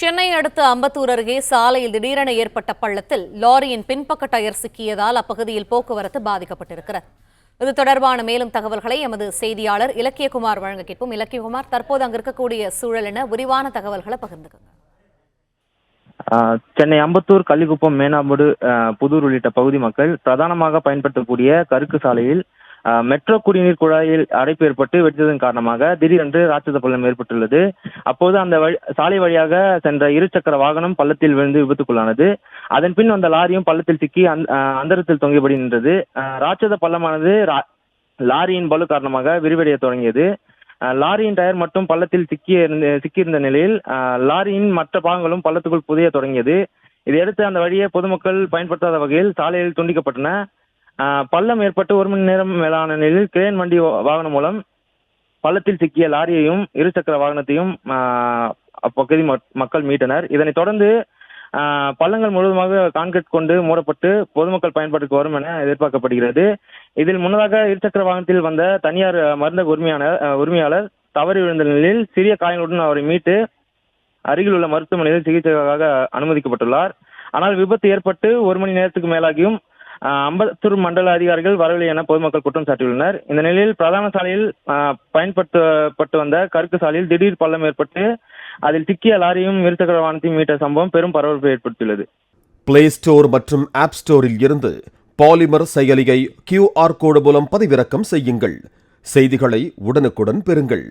சென்னை அடுத்த அம்பத்தூர் அருகே சாலையில் திடீரென ஏற்பட்ட பள்ளத்தில் லாரியின் பின்பக்க டயர் சிக்கியதால் அப்பகுதியில் போக்குவரத்து பாதிக்கப்பட்டிருக்கிறது. இது தொடர்பான மேலும் தகவல்களை எமது செய்தியாளர் இலக்கியகுமார் வழங்க கேட்போம். இலக்கியகுமார், தற்போது அங்கு இருக்கக்கூடிய சூழல் என விரிவான தகவல்களை பகிர்ந்துக்கோங்க. சென்னை அம்பத்தூர், கள்ளிக்குப்பம், மேனாம்படு, புதூர் உள்ளிட்ட பகுதி மக்கள் பிரதானமாக பயன்படுத்தக்கூடிய கருக்கு சாலையில் மெட்ரோ குடிநீர் குழாயில் அடைப்பு ஏற்பட்டு வெடித்ததன் காரணமாக திடீரென்று ராட்சத பள்ளம் ஏற்பட்டுள்ளது. அப்போது அந்த சாலை வழியாக சென்ற இருசக்கர வாகனம் பள்ளத்தில் விழுந்து விபத்துக்குள்ளானது. அதன் பின் வந்த லாரியும் பள்ளத்தில் சிக்கி அந்தரத்தில் தொங்கியபடி நின்றது. ராட்சத பள்ளமானது லாரியின் பலு காரணமாக விரிவடைய தொடங்கியது. லாரியின் டயர் மட்டும் பள்ளத்தில் சிக்கியிருந்த நிலையில் லாரியின் மற்ற பாகங்களும் பள்ளத்துக்குள் புதைய தொடங்கியது. இதையடுத்து அந்த வழியே பொதுமக்கள் பயன்படுத்தாத வகையில் சாலையில் துண்டிக்கப்பட்டன. பள்ளம் ஏற்பட்டு 1 மணி நேரம் மேலான நிலையில் கிரேன் வண்டி வாகனம் மூலம் பள்ளத்தில் சிக்கிய லாரியையும் இருசக்கர வாகனத்தையும் அப்பகுதி மக்கள் மீட்டனர். இதனைத் தொடர்ந்து பள்ளங்கள் முழுவதுமாக கான்கிரீட் கொண்டு மூடப்பட்டு பொதுமக்கள் பயன்பாட்டுக்கு வரும் என எதிர்பார்க்கப்படுகிறது. இதில் முன்னதாக இருசக்கர வாகனத்தில் வந்த தனியார் மருந்தக உரிமையாளர் தவறி விழுந்த நிலையில் சிறிய காயங்களுடன் அவரை மீட்டு அருகில் உள்ள மருத்துவமனையில் சிகிச்சைக்காக அனுமதிக்கப்பட்டுள்ளார். ஆனால் விபத்து ஏற்பட்டு 1 மணி நேரத்துக்கு மேலாகியும் அம்பத்தூர் மண்டல அதிகாரிகள் வரவில்லை என பொதுமக்கள் குற்றம் சாட்டியுள்ளனர். இந்த நிலையில் பிரதான சாலையில் பயன்படுத்தப்பட்டு வந்த கருக்கு சாலையில் திடீர் பள்ளம் ஏற்பட்டு அதில் சிக்கிய லாரியும் இருசக்கர வாகனத்தையும் மீட்ட சம்பவம் பெரும் பரபரப்பை ஏற்படுத்தியுள்ளது. பிளே ஸ்டோர் மற்றும் ஆப் ஸ்டோரில் இருந்து பாலிமர் செயலியை QR கோடு மூலம் பதிவிறக்கம் செய்யுங்கள். செய்திகளை உடனுக்குடன் பெறுங்கள்.